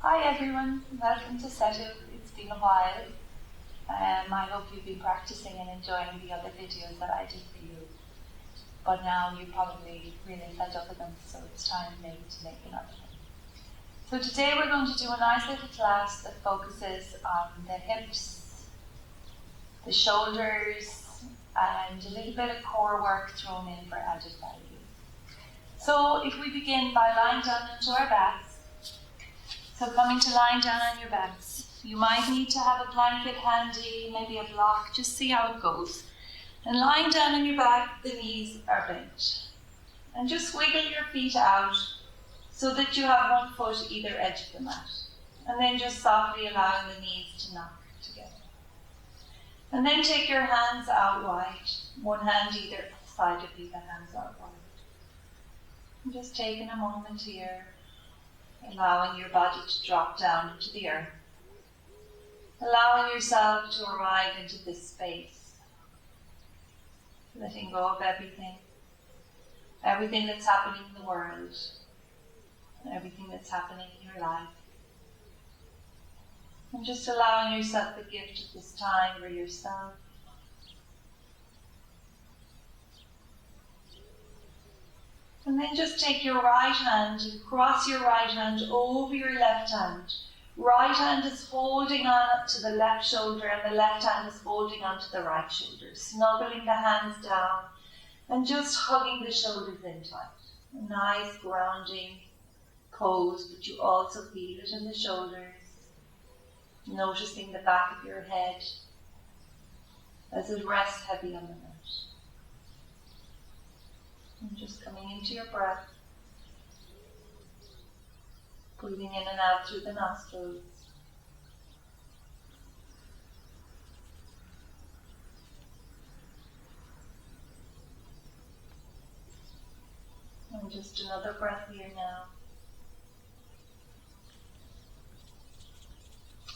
Hi everyone, welcome to Settle. It's been a while. I hope you've been practicing and enjoying the other videos that I did for you. But now you're probably really fed up with them, so it's time maybe to make another one. So today we're going to do a nice little class that focuses on the hips, the shoulders, and a little bit of core work thrown in for added value. So if we begin by lying down onto our backs, so coming to lying down on your backs, you might need to have a blanket handy, maybe a block, just see how it goes. And lying down on your back, the knees are bent. And just wiggle your feet out so that you have one foot either edge of the mat. And then just softly allowing the knees to knock together. And then take your hands out wide, one hand either side of you, the hands out wide. And just taking a moment here, allowing your body to drop down into the earth. Allowing yourself to arrive into this space. Letting go of everything that's happening in the world, everything that's happening in your life. And just allowing yourself the gift of this time for yourself. And then just take your right hand and cross your right hand over your left hand. Right hand is holding on to the left shoulder and the left hand is holding on to the right shoulder. Snuggling the hands down and just hugging the shoulders in tight. A nice grounding pose, but you also feel it in the shoulders. Noticing the back of your head as it rests heavy on the mat. And just coming into your breath, breathing in and out through the nostrils. And just another breath here now.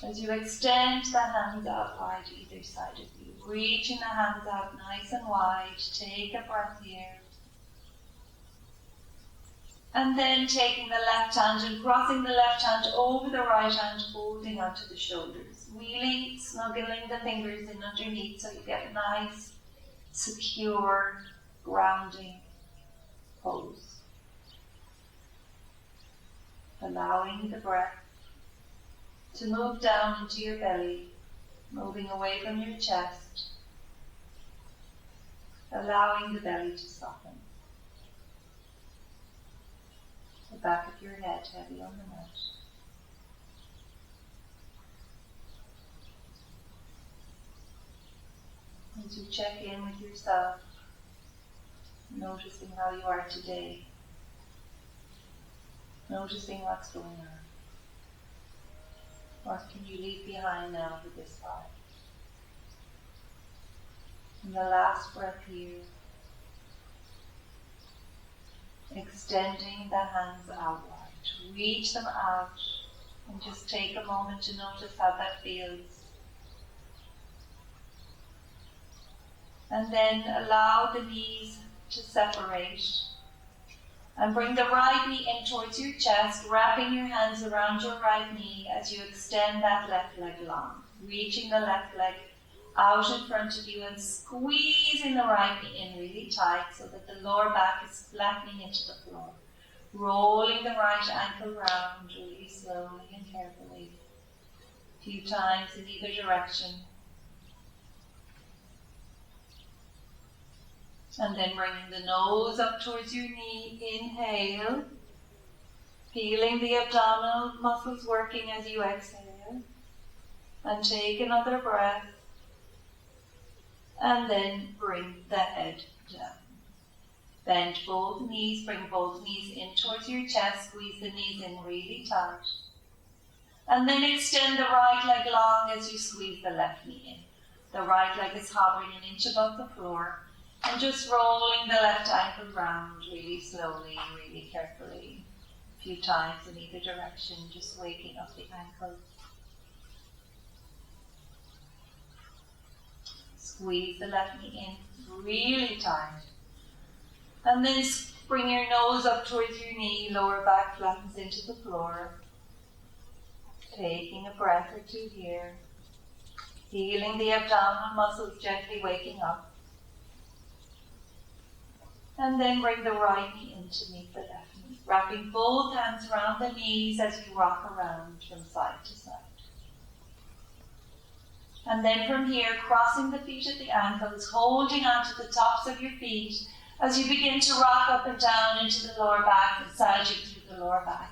As you extend the hands out wide either side of you, reaching the hands out nice and wide, take a breath here. And then taking the left hand and crossing the left hand over the right hand, holding onto the shoulders. Really snuggling the fingers in underneath so you get a nice, secure, grounding pose. Allowing the breath to move down into your belly, moving away from your chest. Allowing the belly to soften. The back of your head heavy on the mat. As you check in with yourself, noticing how you are today, noticing what's going on. What can you leave behind now for this life? And the last breath here. Extending the hands out wide. Reach them out and just take a moment to notice how that feels. And then allow the knees to separate. And bring the right knee in towards your chest, wrapping your hands around your right knee as you extend that left leg long. Reaching the left leg out in front of you and squeezing the right knee in really tight so that the lower back is flattening into the floor. Rolling the right ankle round really slowly and carefully. A few times in either direction. And then bringing the nose up towards your knee. Inhale. Feeling the abdominal muscles working as you exhale. And take another breath. And then bring the head down. Bend both knees, bring both knees in towards your chest, squeeze the knees in really tight. And then extend the right leg long as you squeeze the left knee in. The right leg is hovering an inch above the floor. And just rolling the left ankle round really slowly, really carefully. A few times in either direction, just waking up the ankle. Squeeze the left knee in really tight. And then bring your nose up towards your knee, lower back flattens into the floor. Taking a breath or two here. Feeling the abdominal muscles gently waking up. And then bring the right knee in to meet the left knee. Wrapping both hands around the knees as you rock around from side to side. And then from here, crossing the feet at the ankles, holding onto the tops of your feet as you begin to rock up and down into the lower back, massaging through the lower back.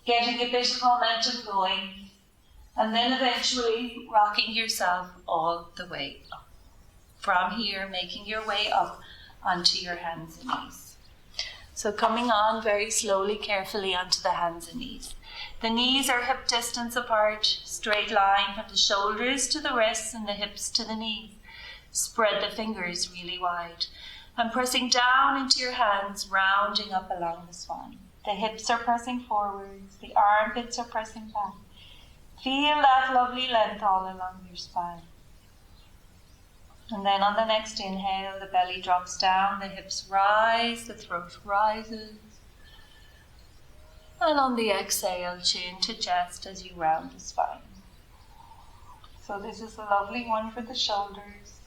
Getting a bit of momentum going. And then eventually rocking yourself all the way up. From here, making your way up onto your hands and knees. So coming on very slowly, carefully onto the hands and knees. The knees are hip distance apart, straight line from the shoulders to the wrists and the hips to the knees. Spread the fingers really wide. And pressing down into your hands, rounding up along the spine. The hips are pressing forwards, the armpits are pressing back. Feel that lovely length all along your spine. And then on the next inhale, the belly drops down, the hips rise, the throat rises. And on the exhale, chin to chest as you round the spine. So this is a lovely one for the shoulders,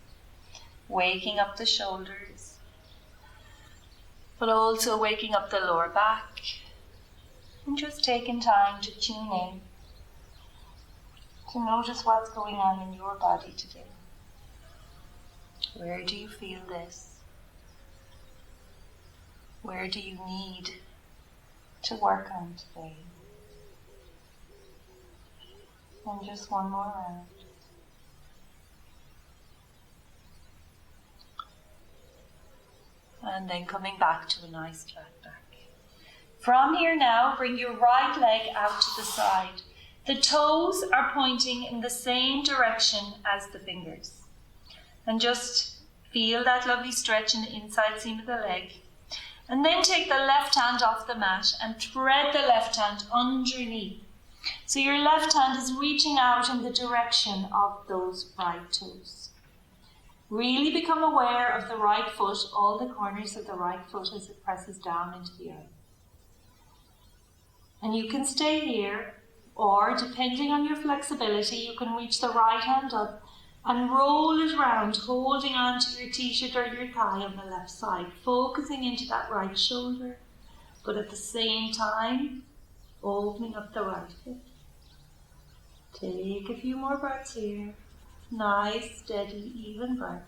waking up the shoulders, but also waking up the lower back, and just taking time to tune in, to notice what's going on in your body today. Where do you feel this? Where do you need to work on today? And just one more round. And then coming back to a nice flat back. From here now, bring your right leg out to the side. The toes are pointing in the same direction as the fingers. And just feel that lovely stretch in the inside seam of the leg. And then take the left hand off the mat and thread the left hand underneath. So your left hand is reaching out in the direction of those right toes. Really become aware of the right foot, all the corners of the right foot as it presses down into the earth. And you can stay here, or depending on your flexibility, you can reach the right hand up and roll it round, holding on to your t-shirt or your thigh on the left side, focusing into that right shoulder, but at the same time, opening up the right hip. Take a few more breaths here. Nice, steady, even breath.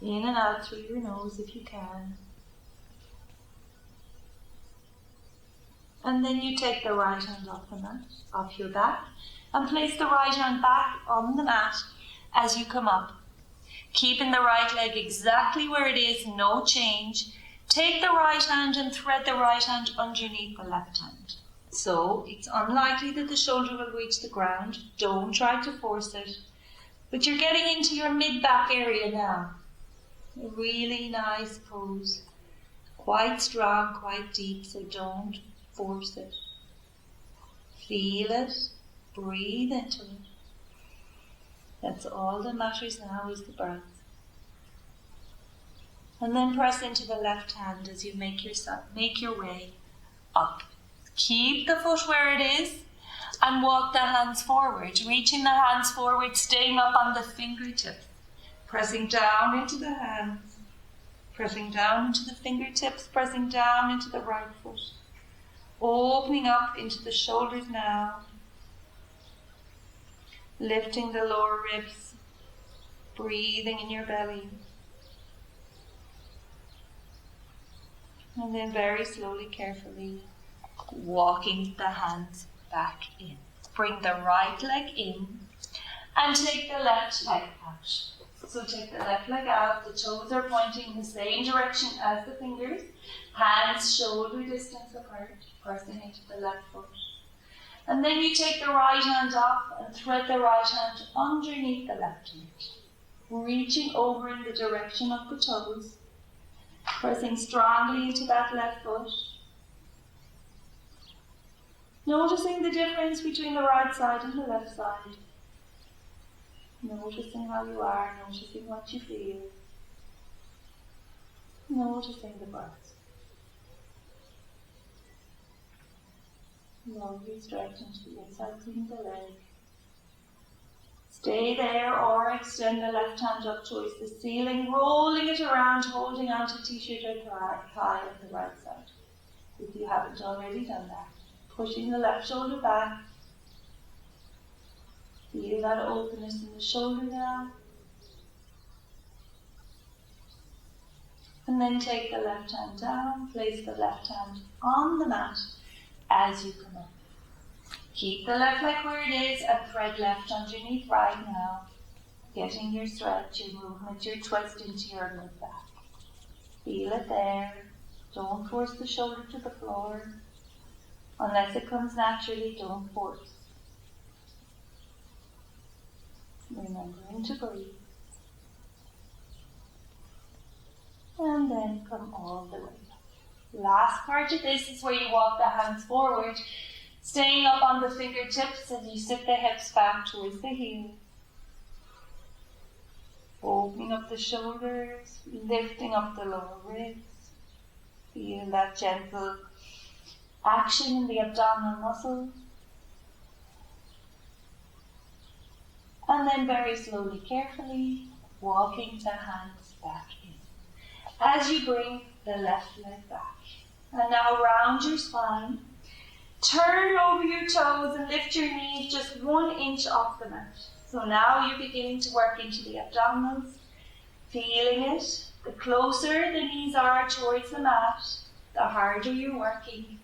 In and out through your nose if you can. And then you take the right hand off the mat, off your back, and place the right hand back on the mat as you come up. Keeping the right leg exactly where it is, no change. Take the right hand and thread the right hand underneath the left hand. So it's unlikely that the shoulder will reach the ground. Don't try to force it. But you're getting into your mid-back area now. A really nice pose. Quite strong, quite deep, so don't force it. Feel it. Breathe into it. That's all that matters now is the breath. And then press into the left hand as you make your way up. Keep the foot where it is and walk the hands forward, reaching the hands forward, staying up on the fingertips, pressing down into the hands, pressing down into the fingertips, pressing down into the right foot, opening up into the shoulders now, lifting the lower ribs, breathing in your belly. And then very slowly, carefully, walking the hands back in. Bring the right leg in and take the left leg out. So take the left leg out, the toes are pointing in the same direction as the fingers, hands shoulder distance apart, pressing into the left foot. And then you take the right hand off and thread the right hand underneath the left hand, reaching over in the direction of the toes, pressing strongly into that left foot. Noticing the difference between the right side and the left side. Noticing how you are, noticing what you feel. Noticing the breath. Slowly stretch into the inside seam of the leg. Stay there or extend the left hand up towards the ceiling, rolling it around, holding onto t-shirt or thigh on the right side. If you haven't already done that. Pushing the left shoulder back. Feel that openness in the shoulder now. And then take the left hand down, place the left hand on the mat as you come up. Keep the left leg where it is and thread left underneath right now. Getting your stretch, your movement, your twist into your mid back. Feel it there. Don't force the shoulder to the floor. Unless it comes naturally, don't force. Remembering to breathe. And then come all the way up. Last part of this is where you walk the hands forward, staying up on the fingertips as you sit the hips back towards the heels. Opening up the shoulders, lifting up the lower ribs. Feel that gentle action in the abdominal muscles. And then very slowly, carefully, walking the hands back in. As you bring the left leg back. And now round your spine. Turn over your toes and lift your knees just 1 inch off the mat. So now you're beginning to work into the abdominals, feeling it. The closer the knees are towards the mat, the harder you're working.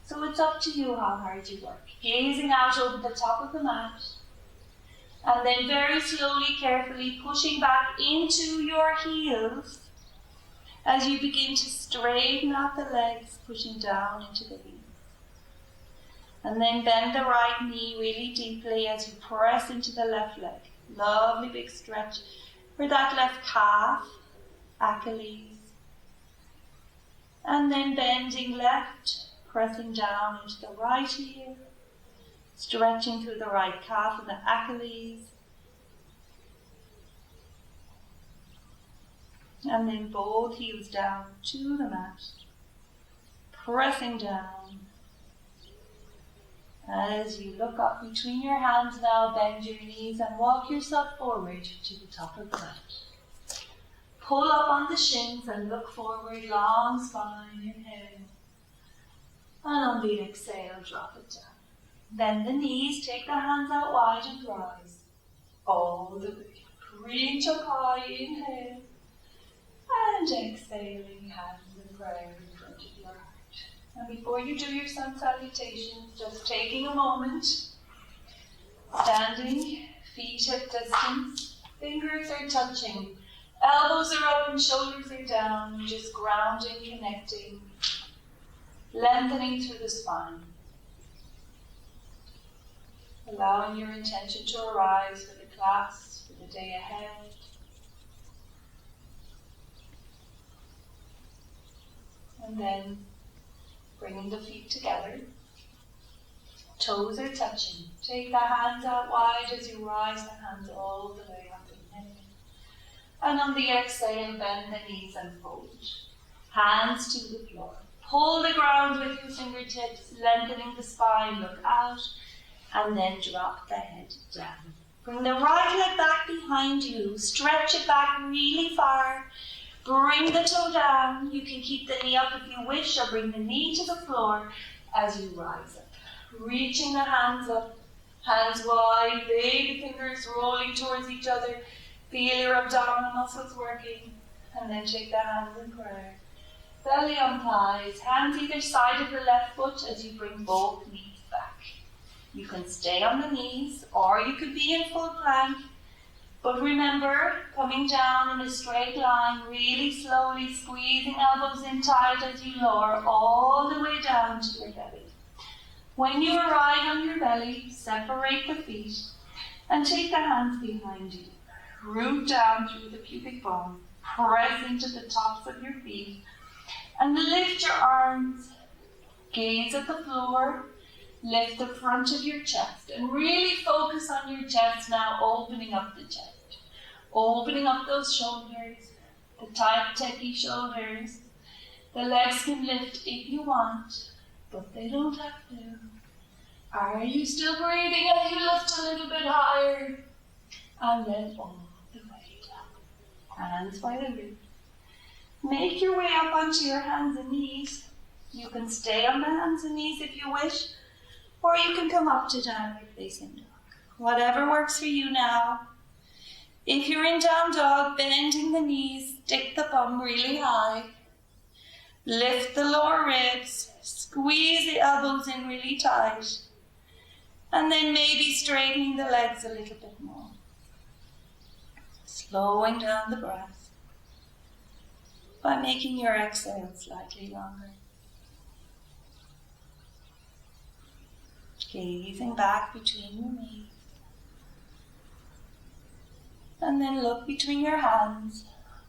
So it's up to you how hard you work. Gazing out over the top of the mat. And then very slowly, carefully pushing back into your heels as you begin to straighten out the legs, pushing down into the heels. And then bend the right knee really deeply as you press into the left leg. Lovely big stretch for that left calf, Achilles. And then bending left, pressing down into the right heel, stretching through the right calf and the Achilles. And then both heels down to the mat, pressing down. As you look up between your hands now, bend your knees and walk yourself forward to the top of the mat. Pull up on the shins and look forward, long spine, inhale. And on the exhale, drop it down. Bend the knees, take the hands out wide and rise. All the way. Reach up high, inhale. And exhaling, hands in prayer in front of your heart. And before you do your sun salutations, just taking a moment, standing, feet hip distance, fingers are touching, elbows are up and shoulders are down, just grounding, connecting, lengthening through the spine. Allowing your intention to arise for the class, for the day ahead. And then bringing the feet together. Toes are touching. Take the hands out wide as you rise, the hands all the way up. Inhale. And on the exhale, bend the knees and fold. Hands to the floor. Pull the ground with your fingertips, lengthening the spine, look out, and then drop the head down. Bring the right leg back behind you. Stretch it back really far. Bring the toe down. You can keep the knee up if you wish, or bring the knee to the floor as you rise up. Reaching the hands up, hands wide, big fingers rolling towards each other. Feel your abdominal muscles working. And then take the hands in prayer. Belly on thighs, hands either side of the left foot as you bring both knees back. You can stay on the knees, or you could be in full plank. But remember, coming down in a straight line, really slowly squeezing elbows in tight as you lower all the way down to your belly. When you arrive on your belly, separate the feet and take the hands behind you. Root down through the pubic bone, press into the tops of your feet, and lift your arms. Gaze at the floor. Lift the front of your chest and really focus on your chest now, opening up the chest. Opening up those shoulders, the tight, techy shoulders. The legs can lift if you want, but they don't have to. Are you still breathing as you lift a little bit higher? And then all the way up. Hands by the roof. Make your way up onto your hands and knees. You can stay on the hands and knees if you wish, or you can come up to downward facing dog. Whatever works for you now. If you're in down dog, bending the knees, stick the bum really high. Lift the lower ribs, squeeze the elbows in really tight, and then maybe straightening the legs a little bit more. Slowing down the breath by making your exhale slightly longer. Gazing back between your knees. And then look between your hands.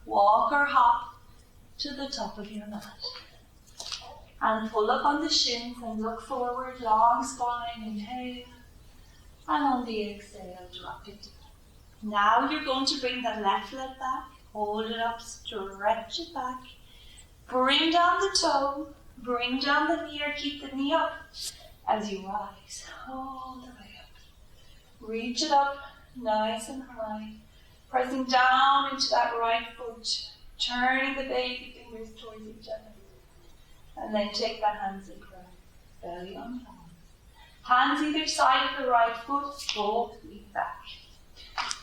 Walk or hop to the top of your mat. And pull up on the shins and look forward, long spine, inhale. And on the exhale, drop it. Now you're going to bring the left leg back. Hold it up, stretch it back. Bring down the toe. Bring down the knee or keep the knee up as you rise all the way up. Reach it up nice and high. Pressing down into that right foot. Turning the baby fingers towards each other. And then take the hands and press. Belly on palms. Hands either side of the right foot, both feet back.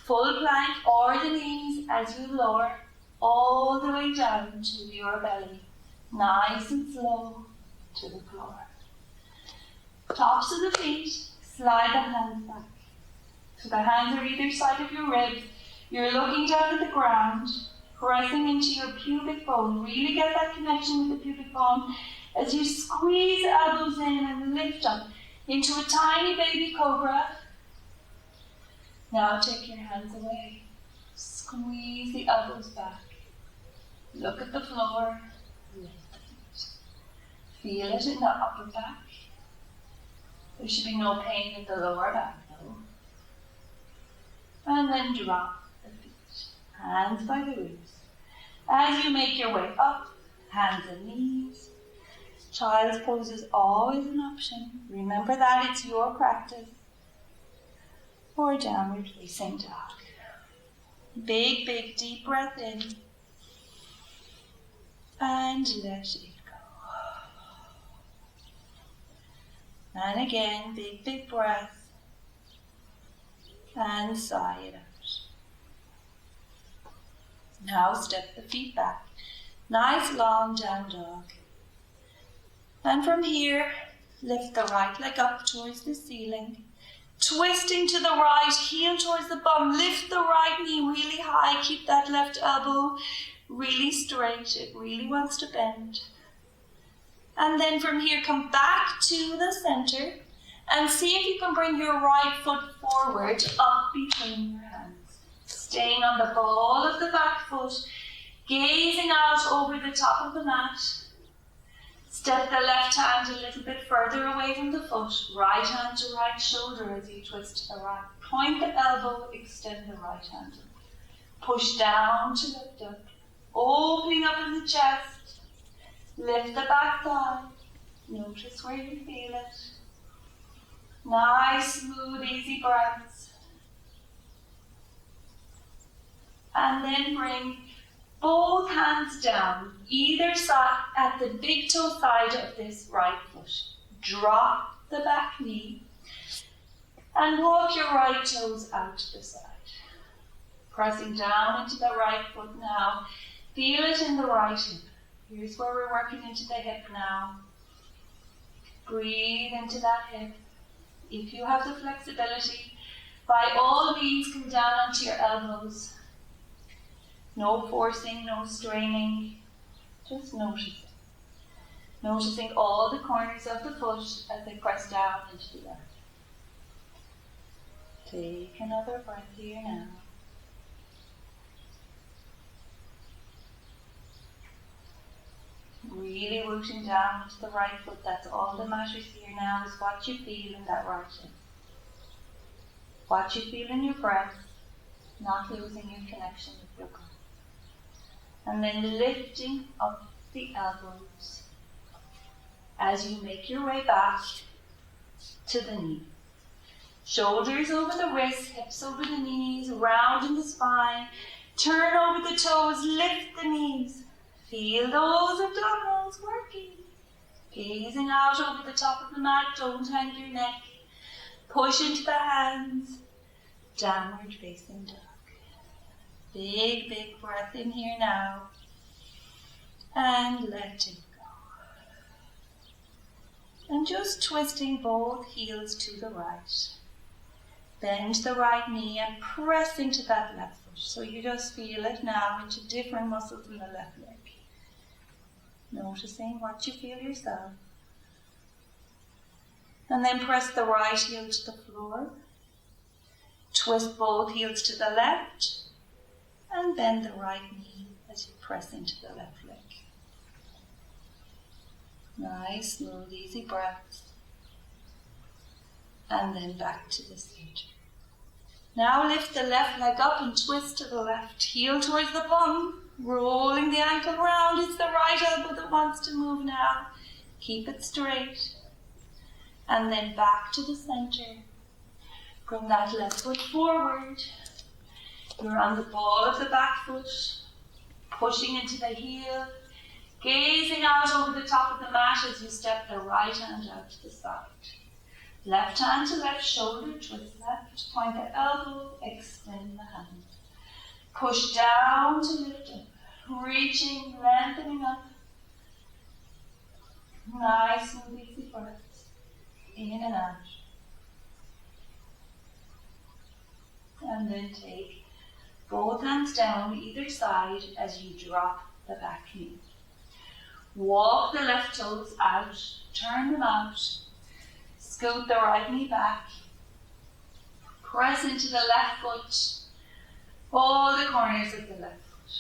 Full plank or the knees as you lower all the way down to your belly. Nice and slow to the floor. Tops of the feet, slide the hands back. So the hands are either side of your ribs. You're looking down at the ground, pressing into your pubic bone. Really get that connection with the pubic bone as you squeeze the elbows in and lift up into a tiny baby cobra. Now take your hands away. Squeeze the elbows back. Look at the floor. Lift the feet. Feel it in the upper back. There should be no pain in the lower back, though. And then drop the feet. Hands by the ribs. As you make your way up, hands and knees. Child's pose is always an option. Remember that it's your practice. Or downward facing dog. Big, big, deep breath in. And let it go. And again, big, big breath. And sigh it out. Now step the feet back. Nice long down dog. And from here, lift the right leg up towards the ceiling. Twisting to the right, heel towards the bum. Lift the right knee really high. Keep that left elbow really straight. It really wants to bend. And then from here, come back to the center and see if you can bring your right foot forward up between your hands. Staying on the ball of the back foot, gazing out over the top of the mat. Step the left hand a little bit further away from the foot. Right hand to right shoulder as you twist to the right. Point the elbow, extend the right hand. Push down to lift up. Opening up in the chest. Lift the back thigh. Notice where you feel it. Nice, smooth, easy breaths. And then bring both hands down, either side at the big toe side of this right foot. Drop the back knee and walk your right toes out to the side. Pressing down into the right foot now. Feel it in the right hip. Here's where we're working into the hip now. Breathe into that hip. If you have the flexibility, by all means come down onto your elbows. No forcing, no straining, just noticing. Noticing all the corners of the foot as they press down into the earth. Take another breath here now. Really rooting down into the right foot. That's all that matters here now is what you feel in that right hip. What you feel in your breath, not losing your connection with your breath. And then lifting up the elbows as you make your way back to the knee. Shoulders over the wrists, hips over the knees, round in the spine. Turn over the toes, lift the knees. Feel those abdominals working. Gazing out over the top of the mat, don't hang your neck. Push into the hands. Downward facing dog. Big, big breath in here now. And letting go. And just twisting both heels to the right. Bend the right knee and press into that left foot. So you just feel it now into different muscles in the left leg. Noticing what you feel yourself. And then press the right heel to the floor. Twist both heels to the left. And bend the right knee as you press into the left leg. Nice, smooth, easy breaths. And then back to the center. Now lift the left leg up and twist to the left. Heel towards the bum. Rolling the ankle round. It's the right elbow that wants to move now. Keep it straight. And then back to the center. Bring that left foot forward. You're on the ball of the back foot. Pushing into the heel. Gazing out over the top of the mat as you step the right hand out to the side. Left hand to left shoulder, twist left, point the elbow, extend the hand. Push down to lift up, reaching, lengthening up. Nice and easy breaths, in and out. And then take both hands down either side as you drop the back knee. Walk the left toes out, turn them out. Scoot the right knee back. Press into the left foot. All the corners of the left foot.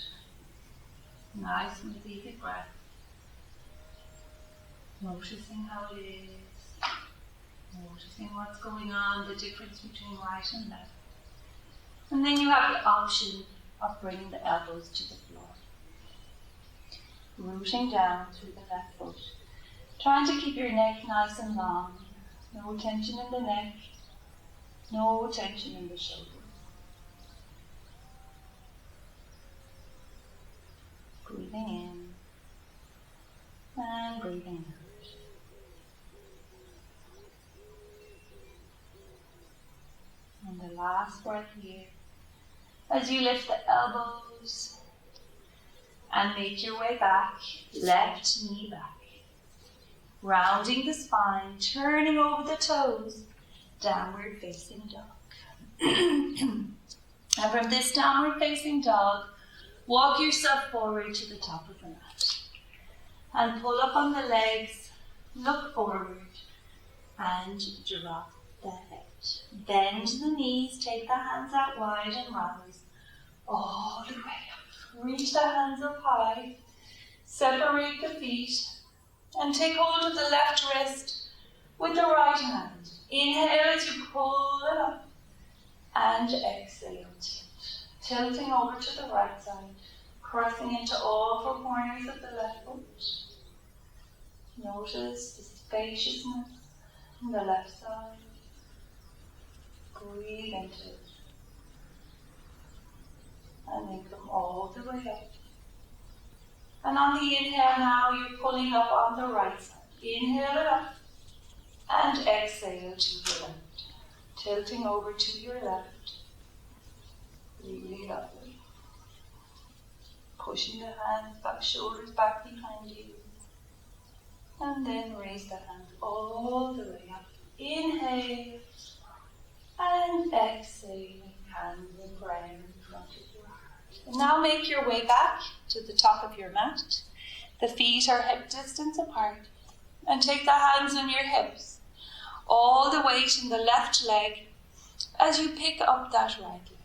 Nice and easy breath. Noticing how it is. Noticing what's going on, the difference between right and left. And then you have the option of bringing the elbows to the floor. Rooting down through the left foot. Trying to keep your neck nice and long. No tension in the neck, no tension in the shoulders. Breathing in and breathing out. And the last breath here, as you lift the elbows and make your way back, left knee back. Rounding the spine, turning over the toes, downward facing dog. And from this downward facing dog, walk yourself forward to the top of the mat. And pull up on the legs, look forward, and drop the head. Bend the knees, take the hands out wide and rise all the way up. Reach the hands up high, separate the feet, and take hold of the left wrist with the right hand. Inhale as you pull it up. And exhale, tilt. Tilting over to the right side. Pressing into all four corners of the left foot. Notice the spaciousness on the left side. Breathe into it. And then come all the way up. And on the inhale now, you're pulling up on the right side. Inhale it up and exhale to the left. Tilting over to your left. Really lovely. Pushing the hands back, shoulders back behind you. And then raise the hands all the way up. Inhale and exhaling, hands in prayer in front of your heart. And now make your way back to the top of your mat. The feet are hip distance apart. And take the hands on your hips. All the weight in the left leg as you pick up that right leg.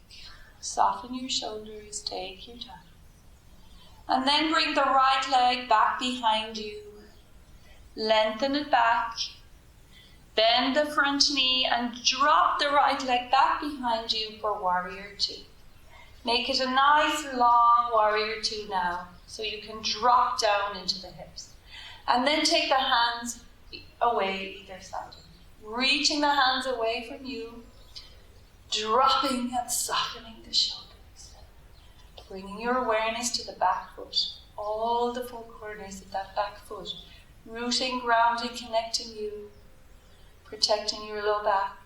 Soften your shoulders, take your time. And then bring the right leg back behind you. Lengthen it back. Bend the front knee and drop the right leg back behind you for warrior two. Make it a nice long warrior two now, so you can drop down into the hips. And then take the hands away either side. reaching the hands away from you, dropping and softening the shoulders, bringing your awareness to the back foot, all the four corners of that back foot, rooting, grounding, connecting you, protecting your low back.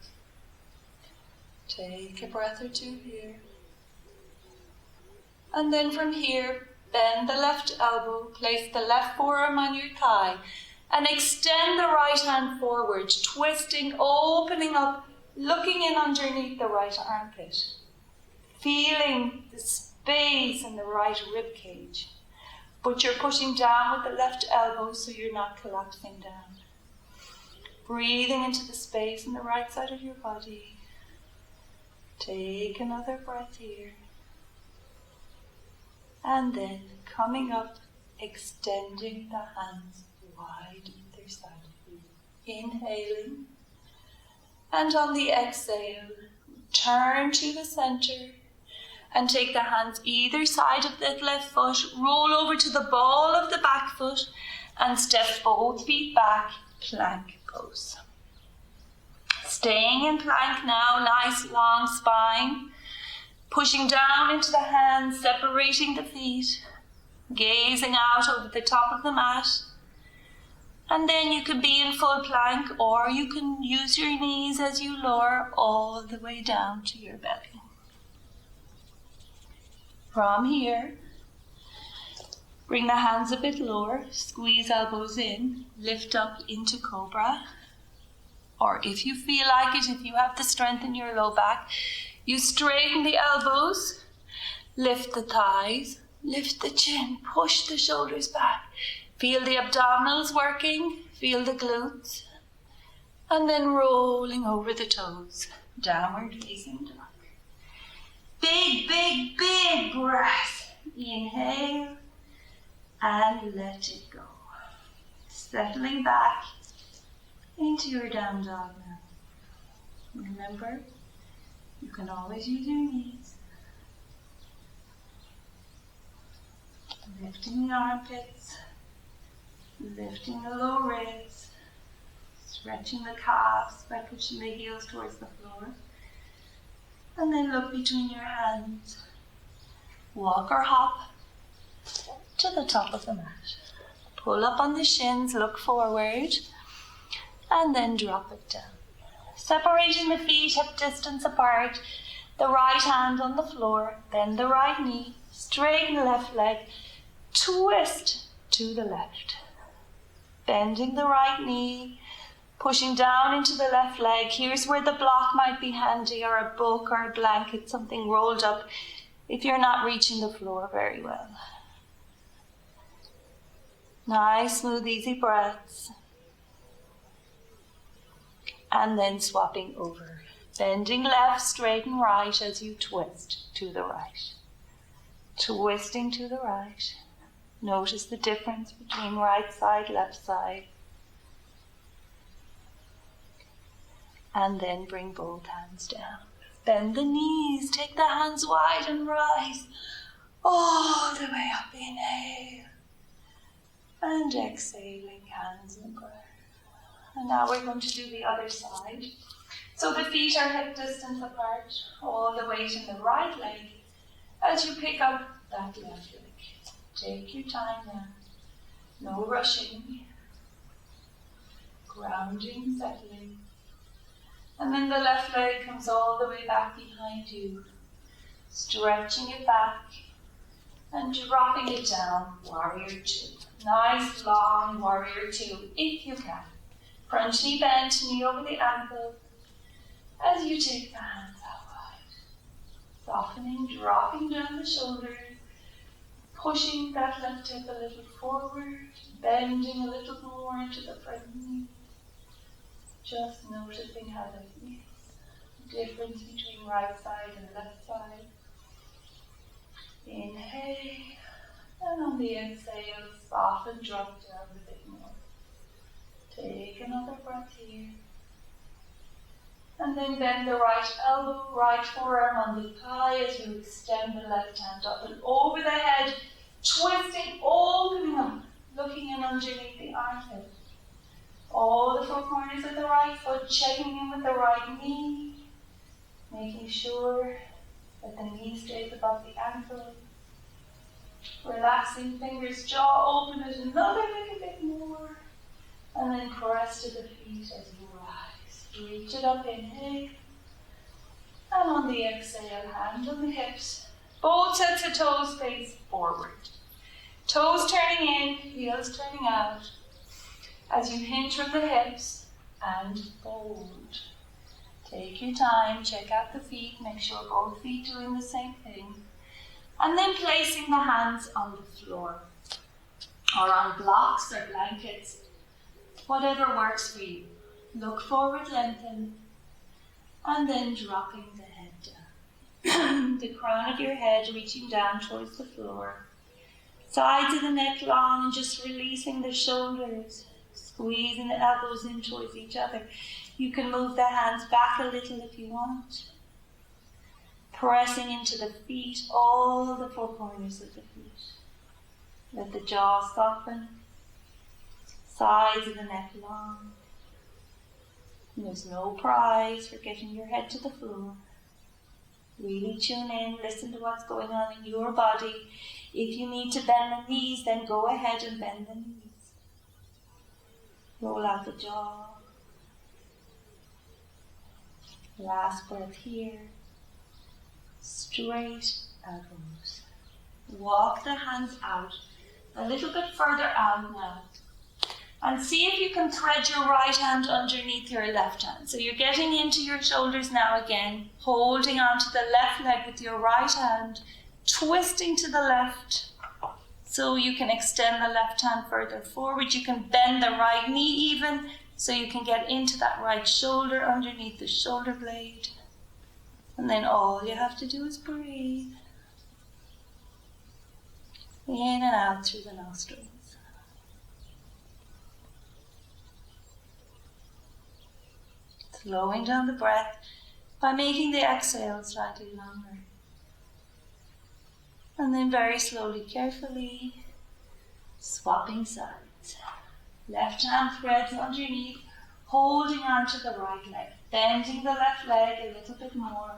Take a breath or two here. And then from here, bend the left elbow, place the left forearm on your thigh, and extend the right hand forward, twisting, opening up, looking in underneath the right armpit, feeling the space in the right rib cage. But you're pushing down with the left elbow so you're not collapsing down. Breathing into the space in the right side of your body. Take another breath here. And then coming up, extending the hands wide either side of you. Inhaling. And on the exhale, turn to the center and take the hands either side of the left foot, roll over to the ball of the back foot and step both feet back, plank pose. Staying in plank now, nice long spine, pushing down into the hands, separating the feet, gazing out over the top of the mat. And then you can be in full plank, or you can use your knees as you lower all the way down to your belly. From here, bring the hands a bit lower, squeeze elbows in, lift up into cobra. Or if you feel like it, if you have the strength in your low back, you straighten the elbows, lift the thighs, lift the chin, push the shoulders back. Feel the abdominals working, feel the glutes. And then rolling over the toes, downward facing dog. Big, big, big breath. Inhale and let it go. Settling back into your down dog now. Remember, you can always use your knees. Lifting the armpits, lifting the low ribs, stretching the calves by pushing the heels towards the floor. And then look between your hands. Walk or hop to the top of the mat. Pull up on the shins, look forward, and then drop it down. Separating the feet hip distance apart, the right hand on the floor, bend the right knee, straighten the left leg, twist to the left. Bending the right knee, pushing down into the left leg. Here's where the block might be handy, or a book or a blanket, something rolled up if you're not reaching the floor very well. Nice, smooth, easy breaths. And then swapping over. Bending left, straighten right as you twist to the right. Twisting to the right. Notice the difference between right side, left side. And then bring both hands down. Bend the knees, take the hands wide and rise all the way up. Inhale. And exhaling, hands in prayer. And now we're going to do the other side. So the feet are hip distance apart, all the weight in the right leg as you pick up that left leg. Take your time now. No rushing. Grounding, settling. And then the left leg comes all the way back behind you. Stretching it back and dropping it down, warrior two. Nice long warrior two, if you can. Front knee bent, knee over the ankle. As you take the hands out wide. Softening, dropping down the shoulders. Pushing that left hip a little forward. Bending a little more into the front knee. Just noticing how that is. Difference between right side and left side. Inhale. And on the exhale, soften, drop down a bit more. Take another breath here. And then bend the right elbow, right forearm on the thigh as you extend the left hand up and over the head, twisting, opening up, looking in underneath the armpit. All the four corners of the right foot, checking in with the right knee, making sure that the knee stays above the ankle. Relaxing fingers, jaw open it another little bit more. And then press to the feet as you rise. Reach it up, inhale. And on the exhale, hand on the hips. Both sets of toes face forward. Toes turning in, heels turning out. As you hinge from the hips and fold. Take your time, check out the feet, make sure both feet are doing the same thing. And then placing the hands on the floor or on blocks or blankets, whatever works for you. Look forward, lengthen, and then dropping the head down. The crown of your head reaching down towards the floor. Sides of the neck long and just releasing the shoulders, squeezing the elbows in towards each other. You can move the hands back a little if you want. Pressing into the feet, all the four corners of the feet. Let the jaw soften. Sides of the neck long. And there's no prize for getting your head to the floor. Really tune in, listen to what's going on in your body. If you need to bend the knees, then go ahead and bend the knees. Roll out the jaw. Last breath here. Straight elbows. Walk the hands out a little bit further out now. And see if you can thread your right hand underneath your left hand. So you're getting into your shoulders now again, holding onto the left leg with your right hand, twisting to the left so you can extend the left hand further forward. You can bend the right knee even so you can get into that right shoulder underneath the shoulder blade. And then all you have to do is breathe. In and out through the nostrils. Slowing down the breath by making the exhale slightly longer. And then very slowly, carefully, swapping sides. Left hand threads underneath, holding onto the right leg. Bending the left leg a little bit more,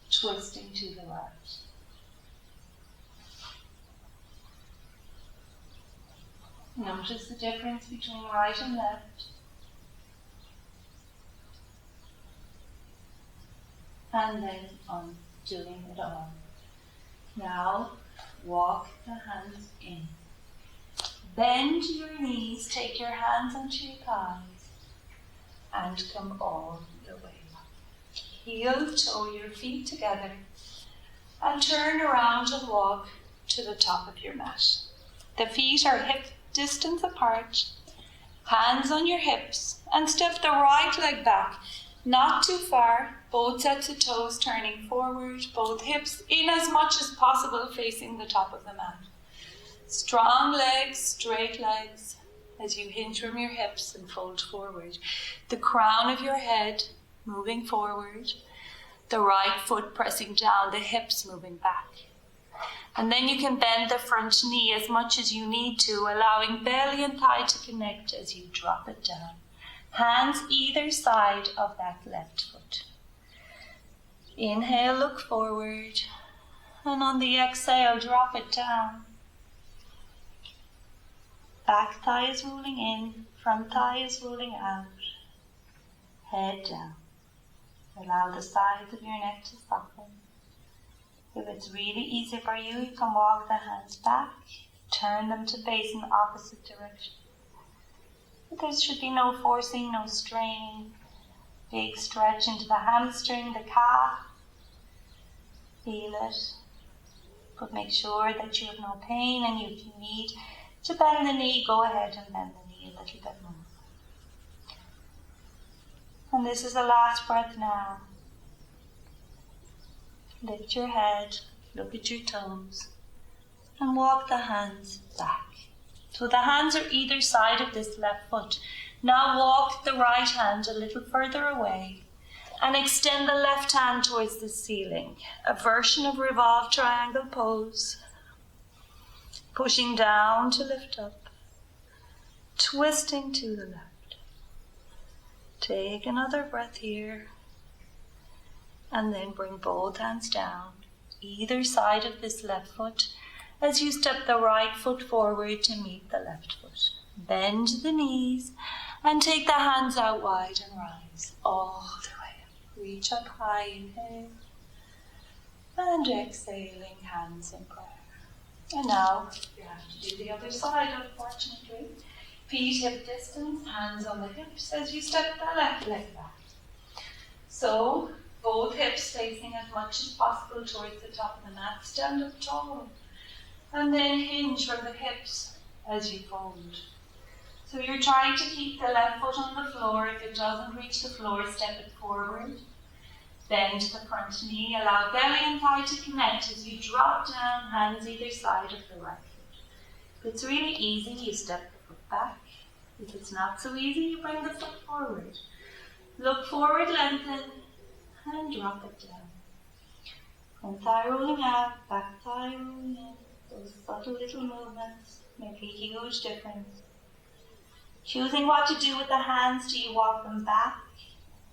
twisting to the right. Notice the difference between right and left. And then undoing it all. Now, walk the hands in. Bend your knees, take your hands onto your thighs, and come all the way up. Heel toe your feet together, and turn around and walk to the top of your mat. The feet are hip distance apart, hands on your hips, and step the right leg back, not too far, both sets of toes turning forward, both hips in as much as possible facing the top of the mat. Strong legs, straight legs, as you hinge from your hips and fold forward. The crown of your head moving forward, the right foot pressing down, the hips moving back. And then you can bend the front knee as much as you need to, allowing belly and thigh to connect as you drop it down. Hands either side of that left foot. Inhale, look forward, and on the exhale, drop it down. Back thigh is rolling in, front thigh is rolling out. Head down. Allow the sides of your neck to soften. If it's really easy for you, you can walk the hands back, turn them to face in the opposite direction. But there should be no forcing, no straining. Big stretch into the hamstring, the calf. Feel it. But make sure that you have no pain, and if you need to bend the knee, go ahead and bend the knee a little bit more. And this is the last breath now. Lift your head, look at your toes, and walk the hands back. So the hands are either side of this left foot. Now walk the right hand a little further away and extend the left hand towards the ceiling. A version of Revolve Triangle pose. Pushing down to lift up, twisting to the left. Take another breath here. And then bring both hands down, either side of this left foot, as you step the right foot forward to meet the left foot. Bend the knees and take the hands out wide and rise all the way up. Reach up high, inhale. And exhaling, hands in prayer. And now you have to do the other side, unfortunately. Feet hip distance, hands on the hips as you step the left leg back. So, both hips facing as much as possible towards the top of the mat. Stand up tall. And then hinge from the hips as you fold. So you're trying to keep the left foot on the floor. If it doesn't reach the floor, step it forward. Bend the front knee. Allow belly and thigh to connect as you drop down, hands either side of the right foot. If it's really easy, you step the foot back. If it's not so easy, you bring the foot forward. Look forward, lengthen, and drop it down. Front thigh rolling out, back thigh rolling in. Those subtle little movements make a huge difference. Choosing what to do with the hands, do you walk them back?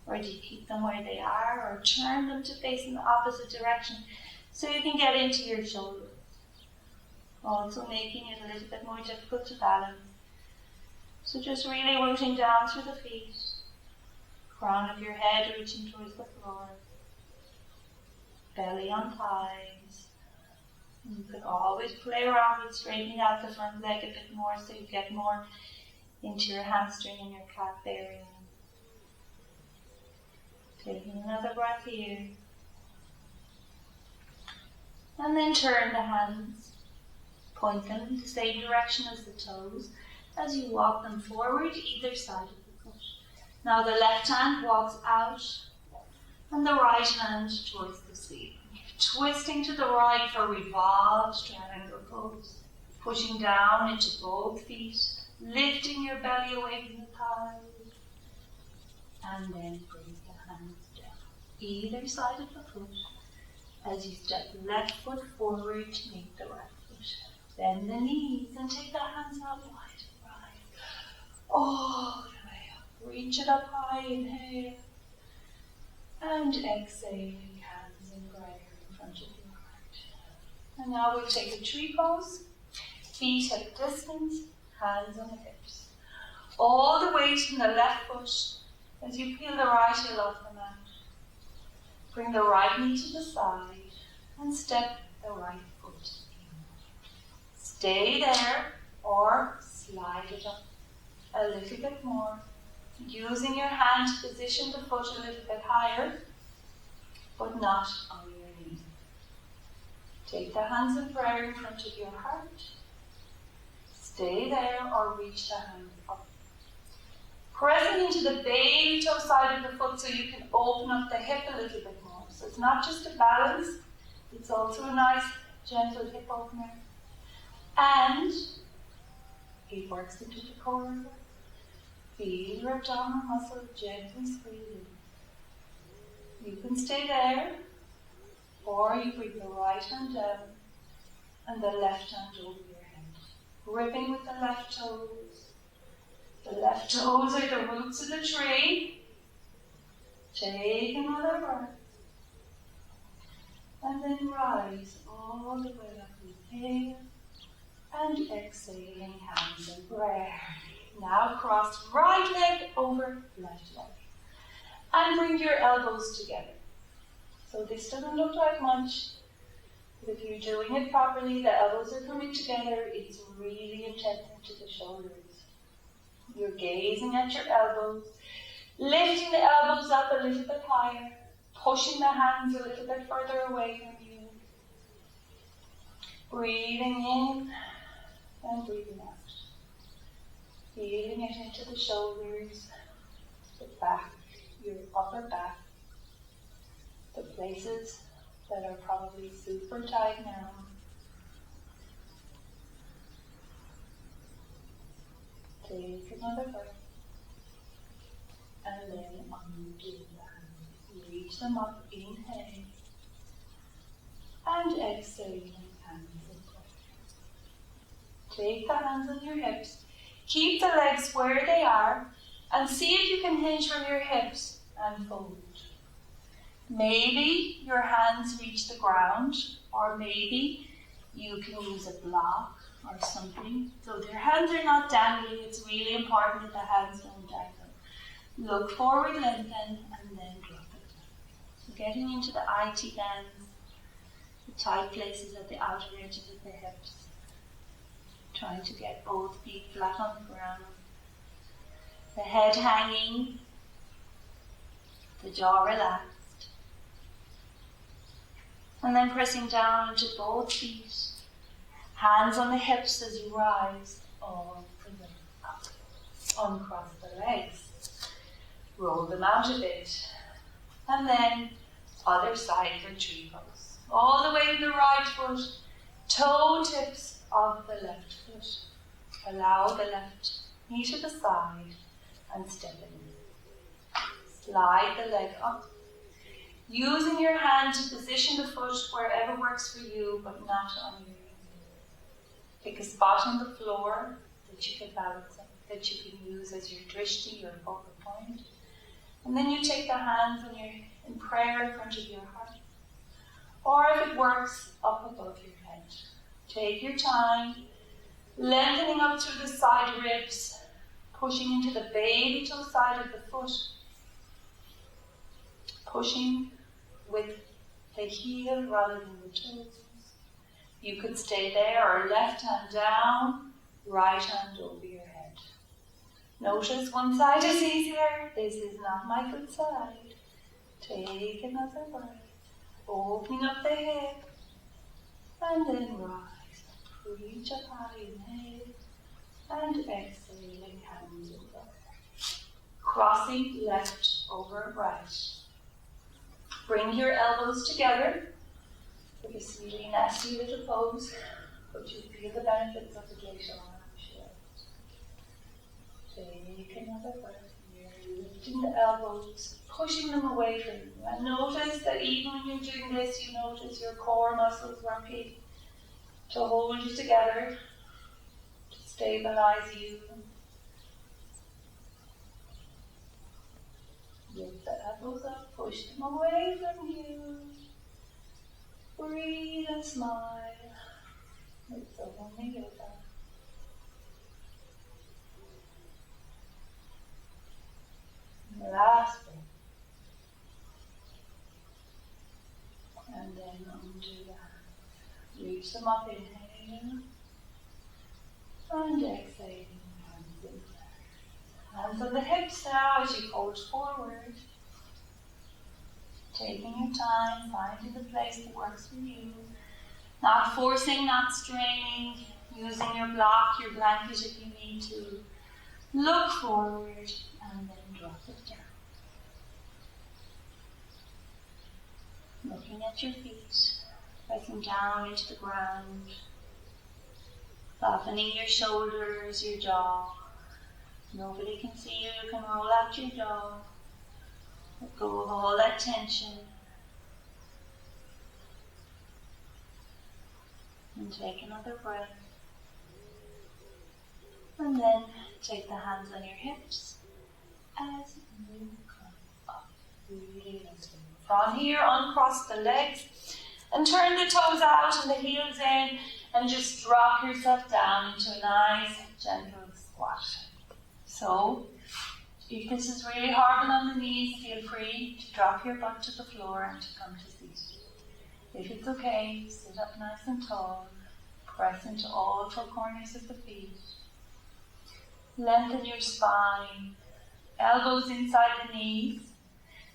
Or do you keep them where they are? Or turn them to face in the opposite direction so you can get into your shoulders? Also making it a little bit more difficult to balance. So just really rooting down through the feet. Crown of your head reaching towards the floor. Belly on thighs. You can always play around with straightening out the front leg a bit more so you get more into your hamstring and your calf area. Taking another breath here. And then turn the hands. Point them in the same direction as the toes as you walk them forward either side of the foot. Now the left hand walks out and the right hand towards the ceiling. Twisting to the right for Revolve Triangle pose. Pushing down into both feet. Lifting your belly away from the thighs. And then bring the hands down. Either side of the foot as you step the left foot forward to meet the right foot. Bend the knees and take the hands out wide and rise. All the way up. Reach it up high, inhale. And exhaling, hands in prayer in front of your heart. And now we'll take a tree pose. Feet hip distance, hands on the hips. All the weight in the left foot as you peel the right heel off the mat. Bring the right knee to the side and step the right foot in. Stay there or slide it up a little bit more. Using your hand to position the foot a little bit higher, but not on your knee. Take the hands in prayer in front of your heart. Stay there or reach the hand up. Pressing into the baby toe side of the foot so you can open up the hip a little bit more. So it's not just a balance, it's also a nice gentle hip opener. And it works into the core. Feel your abdominal muscle gently squeezing. You can stay there, or you bring the right hand down and the left hand over your head. Gripping with the left toes. The left toes are the roots of the tree. Take another breath. And then rise all the way up. Inhale and exhaling, hands in prayer. Now cross right leg over left leg. And bring your elbows together. So this doesn't look like much, but if you're doing it properly, the elbows are coming together, it's really intense into the shoulders. You're gazing at your elbows, lifting the elbows up a little bit higher, pushing the hands a little bit further away from you. Breathing in and breathing out. Feeling it into the shoulders, the back, your upper back, the places that are probably super tight now. Take another breath. And then undo the hands. Reach them up, inhale. And exhaling, hands in prayer. Take the hands on your hips. Keep the legs where they are. And see if you can hinge from your hips and fold. Maybe your hands reach the ground, or maybe you can use a block or something. So your hands are not dangling. It's really important that the hands don't dangle. Look forward, lengthen, and then drop it down. So getting into the IT bands, the tight places at the outer edges of the hips. Trying to get both feet flat on the ground. The head hanging, the jaw relaxed. And then pressing down into both feet. Hands on the hips as you rise, all the way up. Uncross the legs. Roll them out a bit. And then other side for tree pose. All the way to the right foot, toe tips of the left foot. Allow the left knee to the side and step in. Slide the leg up. Using your hand to position the foot wherever works for you, but not on your knee. Pick a spot on the floor that you can balance on, that you can use as your drishti, your focal point. And then you take the hands in prayer in front of your heart. Or if it works, up above your head. Take your time, lengthening up through the side ribs, pushing into the baby toe side of the foot. Pushing with the heel rather than the toes. You could stay there, or left hand down, right hand over your head. Notice one side is easier. This is not my good side. Take another breath. Opening up the hip. And then rise. Reach up high, inhale. And exhaling, hands over. Crossing left over right. Bring your elbows together for this really nasty little pose, but you feel the benefits of it later on, I'm sure. Take another breath here, lifting the elbows, pushing them away from you. And notice that even when you're doing this, you notice your core muscles working to hold you together, to stabilize you. Lift the elbows up, push them away from you. Breathe and smile. It's only yoga. And the last breath. And then undo the hands. Reach them up, inhaling. And exhaling. Hands in. Hands on the hips now as you fold forward. Taking your time, finding the place that works for you. Not forcing, not straining. Using your block, your blanket if you need to. Look forward and then drop it down. Looking at your feet, pressing down into the ground. Softening your shoulders, your jaw. Nobody can see you, you can roll out your jaw. Let go of all that tension. And take another breath. And then take the hands on your hips as you come up. Really lifting. From here, uncross the legs and turn the toes out and the heels in and just drop yourself down into a nice, gentle squat. So, if this is really hard on the knees, feel free to drop your butt to the floor and to come to seat. If it's okay, sit up nice and tall. Press into all four corners of the feet. Lengthen your spine. Elbows inside the knees.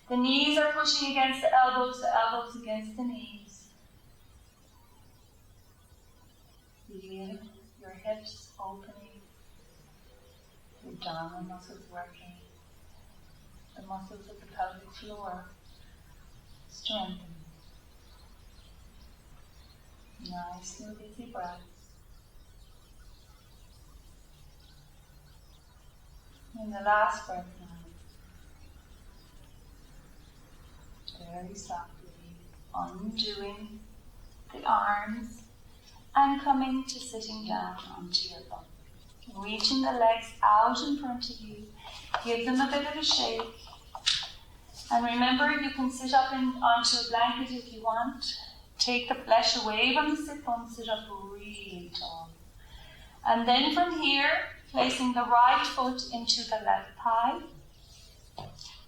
The knees are pushing against the elbows against the knees. Feel your hips opening. Your abdominal muscles working. The muscles of the pelvic floor strengthening. Nice, smooth, easy breaths. And the last breath now. Very softly undoing the arms and coming to sitting down onto your bum. Reaching the legs out in front of you, Give them a bit of a shake. And remember, you can sit up onto a blanket if you want. Take the flesh away from the sit bone, sit up really tall. And then from here, placing the right foot into the left thigh.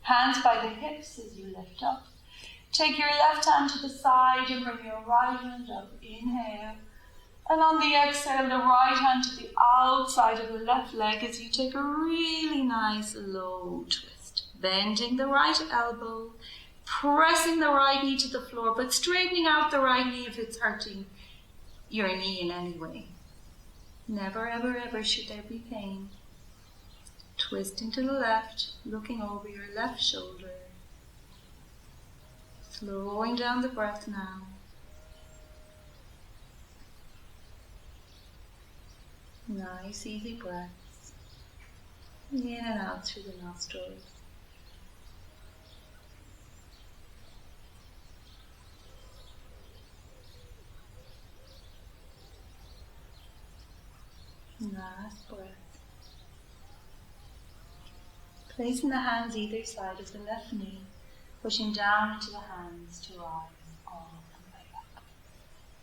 Hands by the hips as you lift up. Take your left hand to the side and bring your right hand up. Inhale. And on the exhale, the right hand to the outside of the left leg as you take a really nice low twist. Bending the right elbow, pressing the right knee to the floor, but straightening out the right knee if it's hurting your knee in any way. Never, ever, ever should there be pain. Twisting to the left, looking over your left shoulder. Slowing down the breath now. Nice, easy breaths. In and out through the nostrils. Last breath. Placing the hands either side of the left knee, pushing down into the hands to rise all the way up.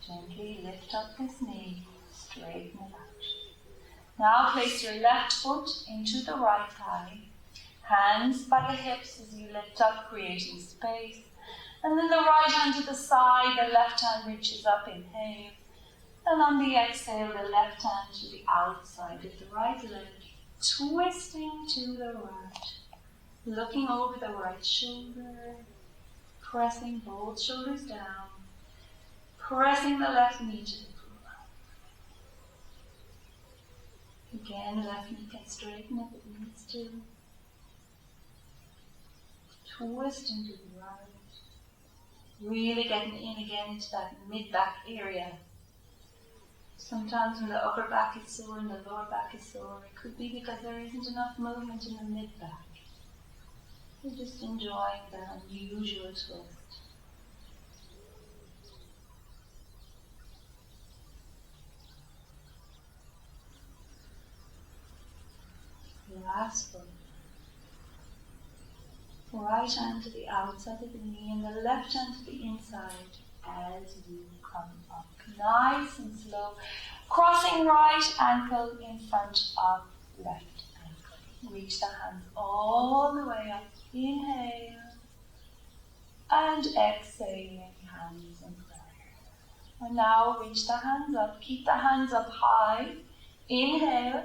Gently lift up this knee, straighten it out. Now place your left foot into the right thigh, hands by the hips as you lift up, creating space. And then the right hand to the side, the left hand reaches up, inhale. And on the exhale, the left hand to the outside of the right leg, twisting to the right, looking over the right shoulder, pressing both shoulders down, pressing the left knee to the floor. Again, left knee can straighten if it needs to. Twisting to the right, really getting in again into that mid-back area. Sometimes when the upper back is sore and the lower back is sore, it could be because there isn't enough movement in the mid-back. You're just enjoying the unusual twist. Last one. Right hand to the outside of the knee and the left hand to the inside as you come up. Nice and slow. Crossing right ankle in front of left ankle. Reach the hands all the way up. Inhale. And exhaling, hands in prayer. And now reach the hands up. Keep the hands up high. Inhale.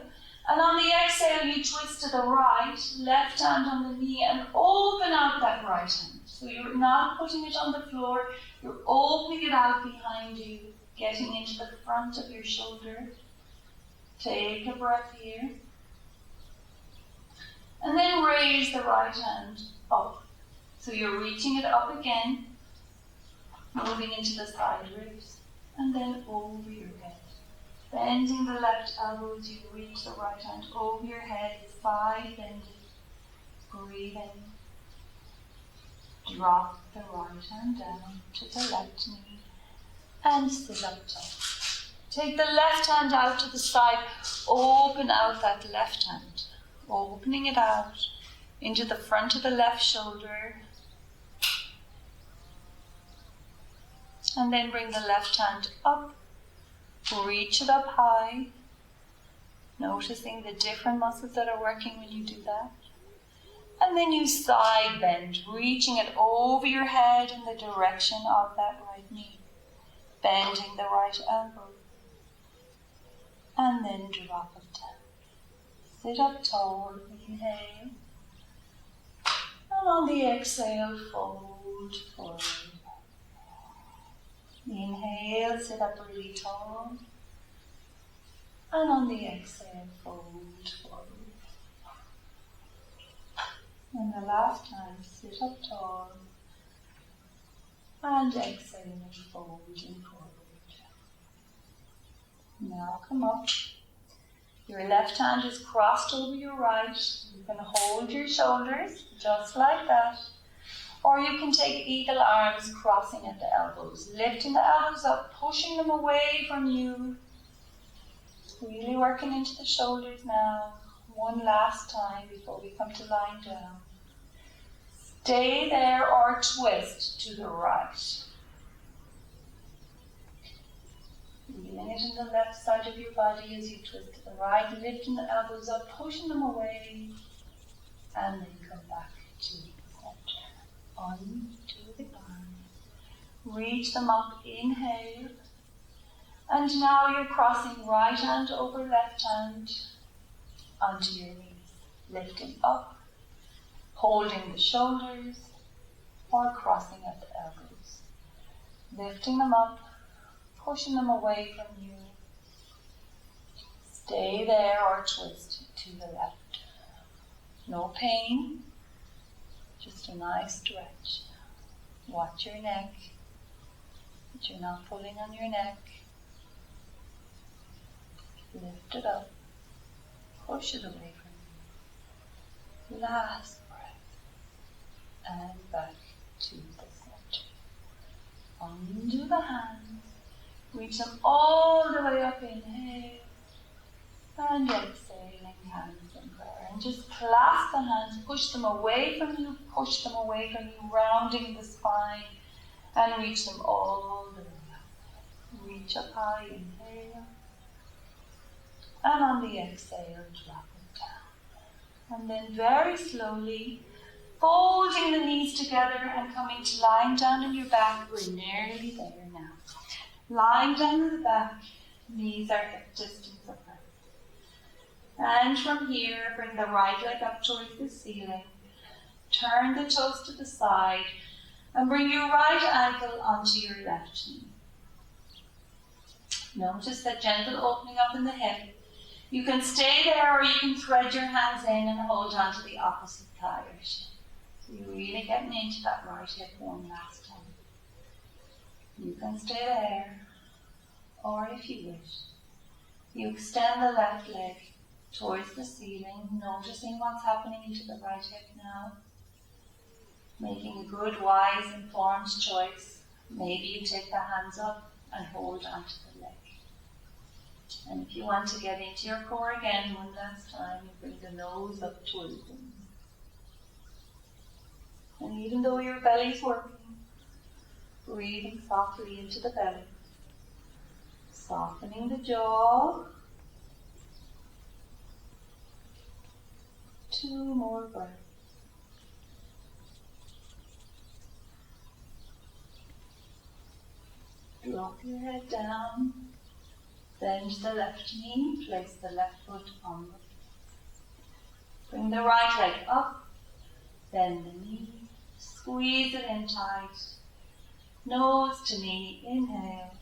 And on the exhale, you twist to the right, left hand on the knee, and open out that right hand. So you're not putting it on the floor, you're opening it out behind you, getting into the front of your shoulder. Take a breath here. And then raise the right hand up. So you're reaching it up again, moving into the side ribs, and then over your head. Bending the left elbow as you reach the right hand over your head, side bending. Breathe in. Drop the right hand down to the left knee and sit up tall. Take the left hand out to the side, open out that left hand, opening it out into the front of the left shoulder. And then bring the left hand up. Reach it up high, noticing the different muscles that are working when you do that. And then you side bend, reaching it over your head in the direction of that right knee. Bending the right elbow. And then drop it down. Sit up tall, inhale. And on the exhale, fold forward. Inhale, sit up really tall. And on the exhale, fold forward. And the last time, sit up tall. And exhale, folding forward. Now come up. Your left hand is crossed over your right. You can hold your shoulders, just like that. Or you can take eagle arms, crossing at the elbows, lifting the elbows up, pushing them away from you. Really working into the shoulders now. one last time before we come to lying down. Stay there or twist to the right. Feeling it in the left side of your body as you twist to the right, lifting the elbows up, pushing them away, and then come back to the center. Onto the arm. Reach them up, inhale. And now you're crossing right hand over left hand onto your knees. Lifting up, holding the shoulders, or crossing at the elbows. Lifting them up, pushing them away from you. Stay there or twist to the left. No pain, just a nice stretch. Watch your neck, that you're not pulling on your neck. Lift it up, push it away from you. Last breath, and back to the center. Undo the hands, reach them all the way up, inhale, and exhaling, hands in prayer. And just clasp the hands, push them away from you, rounding the spine, and reach them all the way up. Reach up high, inhale, and on the exhale, drop it down. And then very slowly, folding the knees together and coming to lying down on your back. We're nearly there now. Lying down on the back, knees are hip distance apart. And from here, bring the right leg up towards the ceiling. Turn the toes to the side and bring your right ankle onto your left knee. Notice that gentle opening up in the hip. You can stay there or you can thread your hands in and hold on to the opposite thigh. So you're really getting into that right hip one last time. You can stay there, or if you wish, you extend the left leg towards the ceiling, noticing what's happening into the right hip now. Making a good, wise, informed choice. Maybe you take the hands up and hold onto the leg. And if you want to get into your core again one last time, you bring the nose up towards them. And even though your belly's working, breathing softly into the belly, softening the jaw. 2 more breaths. Drop your head down, bend the left knee, place the left foot on the floor. Bring the right leg up, bend the knee, squeeze it in tight, nose to knee, inhale,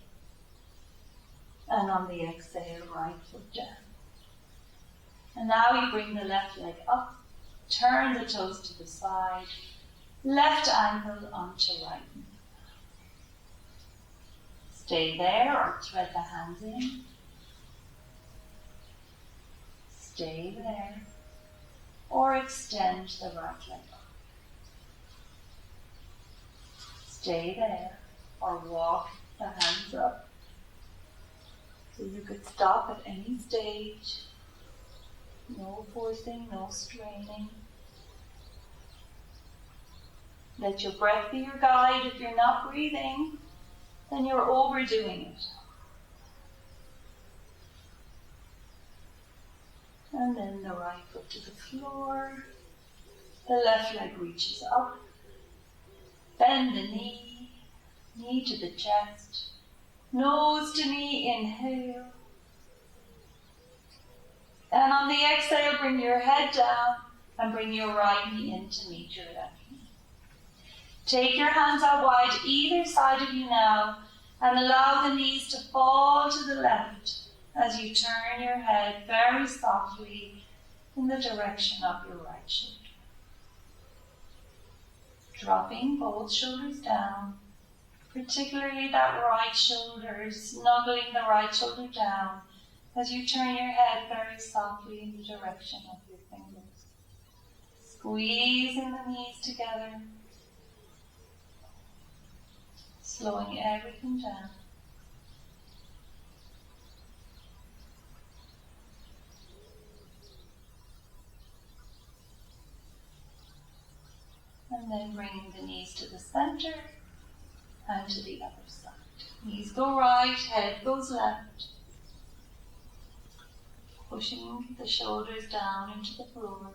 and on the exhale, right foot down. And now you bring the left leg up, turn the toes to the side, left ankle onto right knee. Stay there or thread the hands in. Stay there or extend the right leg up. Stay there or walk the hands up. So you could stop at any stage. No forcing, no straining. Let your breath be your guide. If you're not breathing, then you're overdoing it. And then the right foot to the floor. The left leg reaches up. Bend the knee, knee to the chest. Nose to knee, inhale. And on the exhale, bring your head down and bring your right knee in to meet your left knee. Take your hands out wide either side of you now and allow the knees to fall to the left as you turn your head very softly in the direction of your right shoulder. Dropping both shoulders down, particularly that right shoulder, snuggling the right shoulder down as you turn your head very softly in the direction of your fingers. Squeezing the knees together, slowing everything down. bringing the knees to the center and to the other side. Knees go right, head goes left. Pushing the shoulders down into the floor.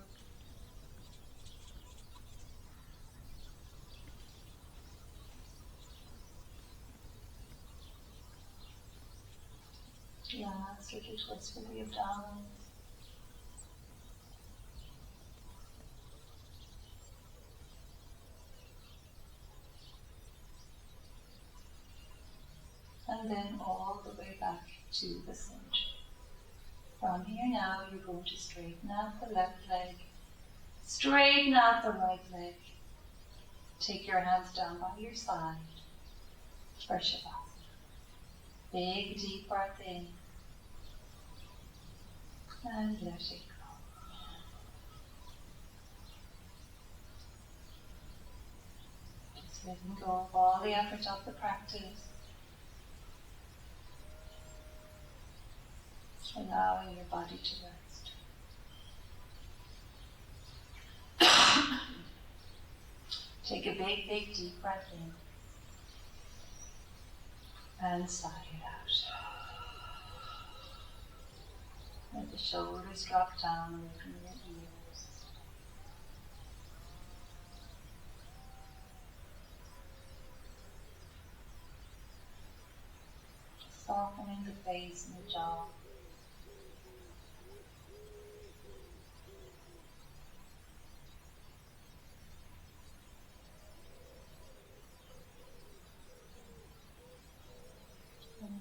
Last little twist for the abdomen. And then all the way back to the center. From here now, you're going to straighten out the left leg, straighten out the right leg. Take your hands down by your side for Shavasana. Big deep breath in and let it go. Just letting go of all the effort of the practice. Allowing your body to rest. Take a big, big, deep breath in and sigh it out. Let the shoulders drop down away from your ears. Softening the face and the jaw.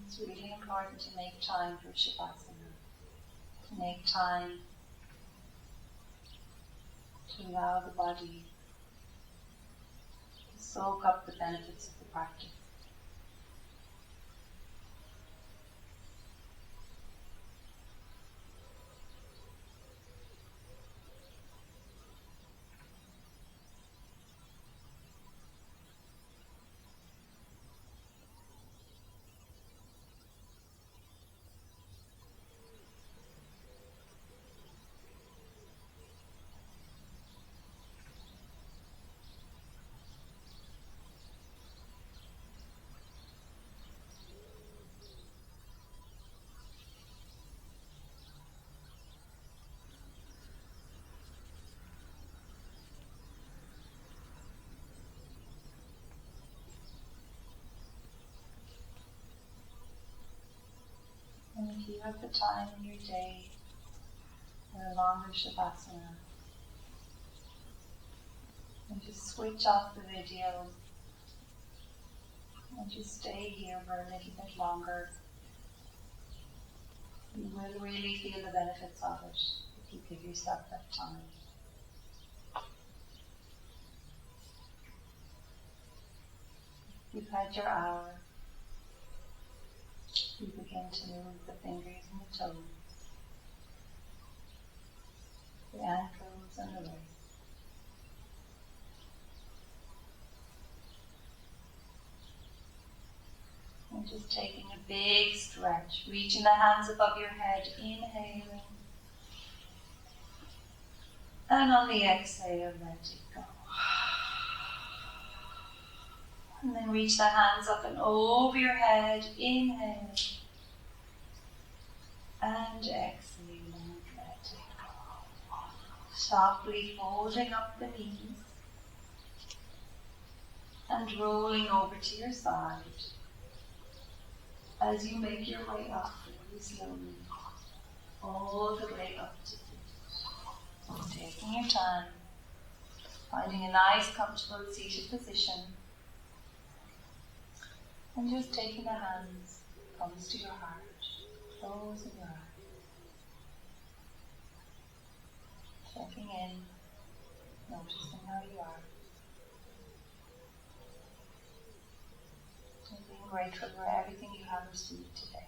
It's really important to make time for Shavasana, to make time to allow the body to soak up the benefits of the practice. And if you have the time in your day for a longer Shavasana, and just switch off the video and just stay here for a little bit longer. You will really feel the benefits of it if you give yourself that time. You've had your hour. You begin to move the fingers and the toes, the ankles and the wrists. And just taking a big stretch, reaching the hands above your head, inhaling. And on the exhale, let it go. And then reach the hands up and over your head, inhale. And exhale, and let it go. Softly folding up the knees. And rolling over to your side. As you make your way up very slowly, all the way up to the feet. Taking your time, finding a nice, comfortable seated position, and just taking the hands, comes to your heart, closing your eyes, checking in, noticing how you are. And being grateful for everything you have received today.